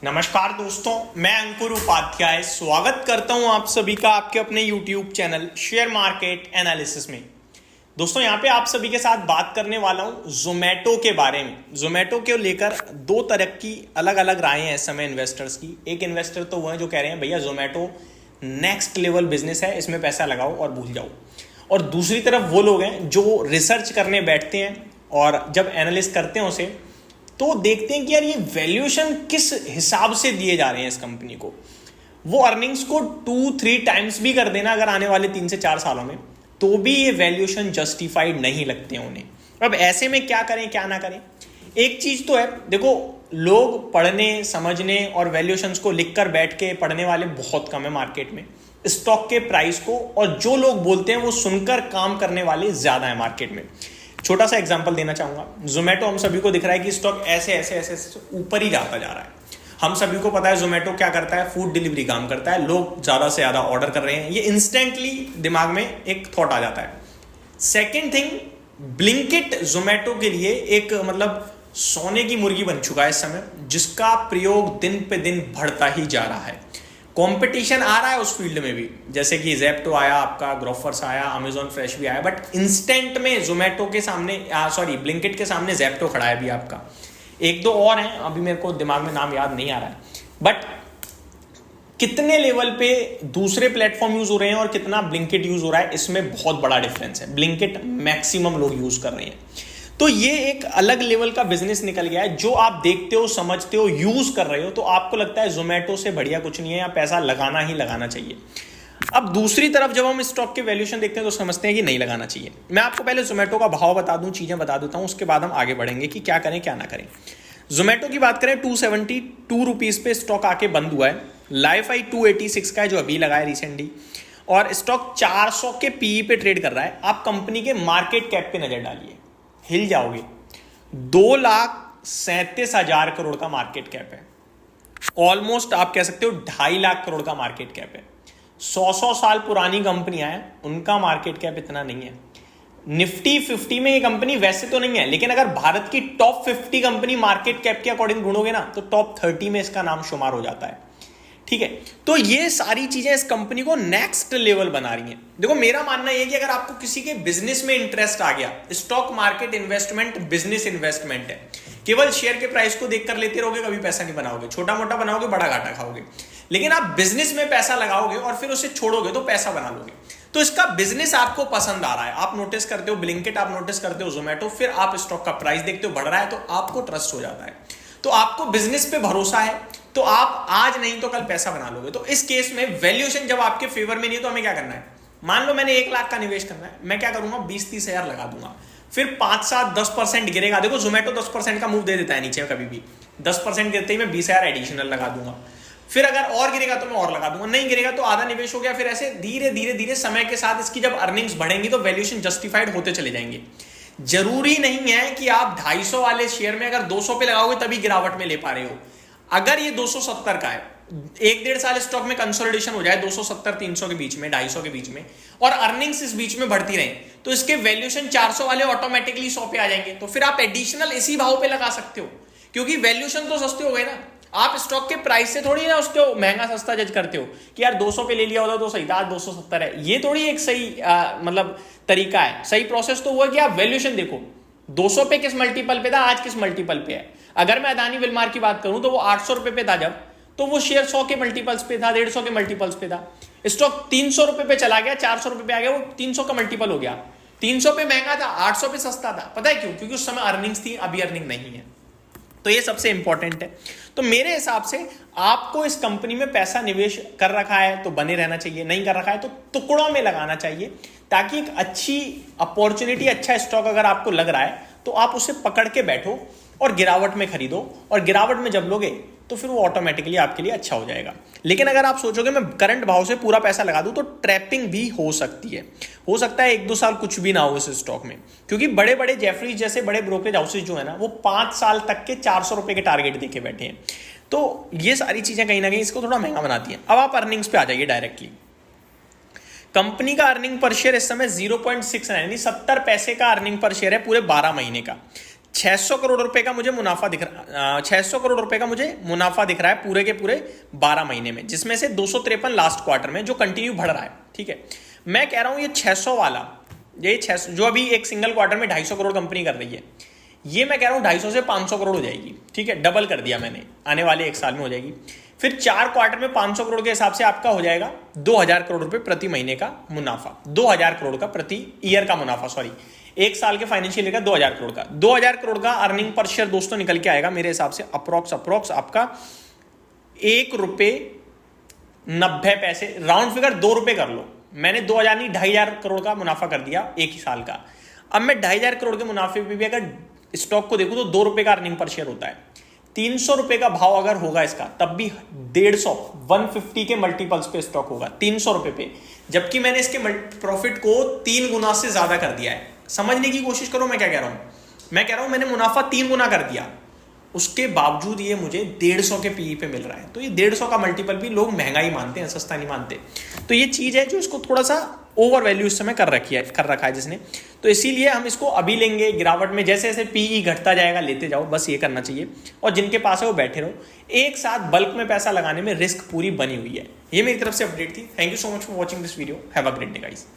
नमस्कार दोस्तों, मैं अंकुर उपाध्याय स्वागत करता हूं आप सभी का आपके अपने YouTube channel share market analysis में। दोस्तों यहाँ पे आप सभी के साथ बात करने वाला हूं जोमेटो के बारे में। जोमेटो को लेकर दो तरह की अलग अलग राय हैं इस समय इन्वेस्टर्स की। एक इन्वेस्टर तो वो है जो कह रहे हैं भैया जोमेटो नेक्स्ट लेवल बिजनेस है, इसमें पैसा लगाओ और भूल जाओ। और दूसरी तरफ वो लोग हैं जो रिसर्च करने बैठते हैं और जब एनालिस्ट करते हैं उसे तो देखते हैं कि यार ये वैल्यूएशन किस हिसाब से दिए जा रहे हैं इस कंपनी को। वो अर्निंग्स को 2-3 टाइम्स भी कर देना अगर आने वाले 3 से 4 सालों में, तो भी ये वैल्यूएशन जस्टिफाइड नहीं लगते हैं उन्हें। अब ऐसे में क्या करें क्या ना करें। एक चीज तो है, देखो लोग पढ़ने समझने और वैल्यूएशंस को लिखकर बैठ के पढ़ने वाले बहुत कम है मार्केट में। स्टॉक के प्राइस को और जो लोग बोलते हैं वो सुनकर काम करने वाले ज्यादा है मार्केट में। छोटा सा एग्जांपल देना चाहूंगा। जोमेटो हम सभी को दिख रहा है कि स्टॉक ऐसे ऐसे ऐसे ऐसे ऊपर ही जाता जा रहा है। हम सभी को पता है जोमेटो क्या करता है, फूड डिलीवरी काम करता है। लोग ज्यादा से ज्यादा ऑर्डर कर रहे हैं, ये इंस्टेंटली दिमाग में एक थॉट आ जाता है। सेकेंड थिंग, ब्लिंकिट जोमेटो के लिए एक सोने की मुर्गी बन चुका है इस समय, जिसका प्रयोग दिन पे दिन बढ़ता ही जा रहा है। कंपटीशन आ रहा है उस फील्ड में भी, जैसे कि जेप्टो आया, आपका ग्रोफर्स आया, अमेजॉन फ्रेश भी आया, बट इंस्टेंट में जोमेटो के सामने ब्लिंकिट के सामने जेप्टो खड़ा है भी आपका। एक दो और हैं, अभी मेरे को दिमाग में नाम याद नहीं आ रहा है। बट कितने लेवल पे दूसरे प्लेटफॉर्म यूज हो रहे हैं और कितना ब्लिंकिट यूज हो रहा है, इसमें बहुत बड़ा डिफरेंस है। ब्लिंकिट मैक्सिमम लोग यूज कर रहे हैं। तो ये एक अलग लेवल का बिजनेस निकल गया है। जो आप देखते हो, समझते हो, यूज कर रहे हो, तो आपको लगता है जोमेटो से बढ़िया कुछ नहीं है, या पैसा लगाना ही लगाना चाहिए। अब दूसरी तरफ जब हम स्टॉक के वैल्यूएशन देखते हैं तो समझते हैं कि नहीं लगाना चाहिए। मैं आपको पहले जोमेटो का भाव बता दूं, चीजें बता देता हूं, उसके बाद हम आगे बढ़ेंगे कि क्या करें क्या ना करें। जोमेटो की बात करें, 272 रुपीज पे स्टॉक आके बंद हुआ है। लाइफ आई 286 का है जो अभी लगा है रिसेंटली, और स्टॉक 400 के पीई पे ट्रेड कर रहा है। आप कंपनी के मार्केट कैप पे नजर डालिए, हिल जाओगे। 2,37,000 करोड़ का मार्केट कैप है। ऑलमोस्ट आप कह सकते हो 2.5 लाख करोड़ का मार्केट कैप है। 100 साल पुरानी कंपनियां हैं, उनका मार्केट कैप इतना नहीं है। निफ्टी 50 में ये कंपनी वैसे तो नहीं है, लेकिन अगर भारत की टॉप 50 कंपनी मार्केट कैप के अकॉर्डिंग ढूंढोगे ना, तो टॉप 30 में इसका नाम शुमार हो जाता है। ठीक है, तो ये सारी चीजें इस कंपनी को नेक्स्ट लेवल बना रही हैं। देखो मेरा मानना यह है कि अगर आपको किसी के बिजनेस में इंटरेस्ट आ गया, stock market investment business investment है। केवल शेयर के प्राइस को देखकर लेते रहोगे, कभी पैसा नहीं बनाओगे। छोटा मोटा बनाओगे, बड़ा घाटा खाओगे। लेकिन आप बिजनेस में पैसा लगाओगे और फिर उसे छोड़ोगे तो पैसा बना लोगे। तो इसका बिजनेस आपको पसंद आ रहा है, आप नोटिस करते हो ब्लिंकिट, आप नोटिस करते हो जोमेटो, फिर आप स्टॉक का प्राइस देखते हो बढ़ रहा है, तो आपको ट्रस्ट हो जाता है। तो आपको बिजनेस पे भरोसा है, तो आप आज नहीं तो कल पैसा बना लोगे। तो इस केस में वैल्यूएशन जब आपके फेवर में नहीं है, तो हमें क्या करना है। मान लो मैंने 1 लाख का निवेश करना है, मैं क्या करूंगा, 20-30 हजार लगा दूंगा। फिर 5-7-10% गिरेगा। देखो जोमेटो 10% का मूव दे देता है नीचे में कभी भी। 10% गिरते ही मैं 20 हजार एडिशनल लगा दूंगा। फिर अगर और गिरेगा तो मैं और लगा दूंगा, नहीं गिरेगा तो आधा निवेश हो गया। फिर ऐसे धीरे धीरे धीरे समय के साथ इसकी जब अर्निंग्स बढ़ेंगी तो वैल्यूएशन जस्टिफाइड होते चले जाएंगे। जरूरी नहीं है कि आप 250 वाले शेयर में अगर 200 पे लगाओगे तभी गिरावट में ले पा रहे हो। अगर ये 270 का है, 1-1.5 साल स्टॉक में कंसोलिडेशन हो जाए 270-300 के बीच में, 250 के बीच में, और अर्निंग्स इस बीच में बढ़ती रहे, तो इसके वैल्यूएशन 400 वाले ऑटोमेटिकली 100 पे आ जाएंगे। तो फिर आप एडिशनल इसी भाव पे लगा सकते हो, क्योंकि वैल्यूएशन तो सस्ते हो गए ना। आप स्टॉक के प्राइस से थोड़ी ना उसको महंगा सस्ता जज करते हो कि यार 200 पे ले लिया होता तो सही था, आज 270 है। ये थोड़ी एक सही तरीका है। सही प्रोसेस तो हुआ कि आप वैल्यूएशन देखो, 200 पे किस मल्टीपल पे था, आज किस मल्टीपल पे है। अगर मैं अदानी विलमार की बात करूं तो वो 800 रुपए पे था जब, तो वो शेयर 100 के मल्टीपल्स पे था, 150 के मल्टीपल्स पे था। स्टॉक 300 रुपए पे चला गया, 400 रुपए पे आ गया, वो 300 का मल्टीपल हो गया। 300 पे महंगा था, 800 पे सस्ता था। पता है क्यों? क्योंकि उस समय अर्निंग्स थी, अभी अर्निंग नहीं है। तो ये सबसे इंपॉर्टेंट है। तो मेरे हिसाब से आपको इस कंपनी में पैसा निवेश कर रखा है तो बने रहना चाहिए, नहीं कर रखा है तो टुकड़ों में लगाना चाहिए, ताकि एक अच्छी अपॉर्चुनिटी, अच्छा स्टॉक अगर आपको लग रहा है तो आप उसे पकड़ के बैठो और गिरावट में खरीदो, और गिरावट में जब लोगे तो फिर वो ऑटोमेटिकली आपके लिए अच्छा हो जाएगा। लेकिन अगर आप सोचोगे मैं करंट भाव से पूरा पैसा लगा दूं, तो ट्रैपिंग भी हो सकती है। हो सकता है 1-2 साल कुछ भी ना हो इस स्टॉक में, क्योंकि बड़े बड़े जेफरीज जैसे बड़े ब्रोकरेज हाउसेज जो है ना, वो 5 साल तक के 400 रुपए के टारगेट देके बैठे हैं। तो ये सारी चीजें कहीं ना कहीं इसको थोड़ा महंगा बनाती हैं। अब आप अर्निंग्स पे आ जाइए डायरेक्टली। कंपनी का अर्निंग पर शेयर इस समय 0.69 यानी 70 पैसे का अर्निंग पर शेयर है पूरे 12 महीने का। 600 करोड़ रुपए का मुझे मुनाफा दिख रहा, 600 करोड़ रुपए का मुझे मुनाफा दिख रहा है पूरे के पूरे 12 महीने में, जिसमें से 253 लास्ट क्वार्टर में, जो कंटिन्यू बढ़ रहा है। ठीक है, मैं कह रहा हूं ये 600 वाला, ये 600 जो अभी एक सिंगल क्वार्टर में 250 करोड़ कंपनी कर रही है, ये मैं कह रहा हूं 250 से 500 करोड़ हो जाएगी। ठीक है, डबल कर दिया मैंने, आने वाले एक साल में हो जाएगी। फिर 4 क्वार्टर में 500 करोड़ के हिसाब से आपका हो जाएगा 2000 करोड़ रुपए प्रति महीने का मुनाफा, 2000 करोड़ का प्रति ईयर का मुनाफा, सॉरी एक साल के फाइनेंशियल ईयर का 2000 करोड़ का, 2000 करोड़ का अर्निंग पर शेयर दोस्तों निकल के आएगा मेरे हिसाब से अप्रोक्स आपका ₹1.90, राउंड फिगर 2 रुपए कर लो। मैंने 2000 नहीं 2500 करोड़ का मुनाफा कर दिया एक ही साल का। अब मैं 2500 करोड़ के मुनाफे पे भी अगर स्टॉक को देखूं तो 2 रुपए का अर्निंग पर शेयर होता है। 300 रुपए का भाव अगर होगा इसका, तब भी 150 के मल्टीपल्स पे स्टॉक होगा 300 रुपए पे, जबकि मैंने इसके प्रॉफिट को 3 गुना से ज्यादा कर दिया है। समझने की कोशिश करो मैं क्या कह रहा हूं। मैं कह रहा हूं मैंने मुनाफा 3 गुना कर दिया, उसके बावजूद ये मुझे 150 के पीई पे मिल रहा है। तो ये 150 का मल्टीपल भी लोग महंगा ही मानते हैं, सस्ता नहीं मानते। तो ये चीज है जो इसको थोड़ा सा ओवर वैल्यू इस समय कर रखा है जिसने, तो इसीलिए हम इसको अभी लेंगे गिरावट में, जैसे जैसे पीई घटता जाएगा लेते जाओ, बस ये करना चाहिए। और जिनके पास है वो बैठे रहो, एक साथ बल्क में पैसा लगाने में रिस्क पूरी बनी हुई है। ये मेरी तरफ से अपडेट थी। Thank you so much for watching this video. Have a great day guys.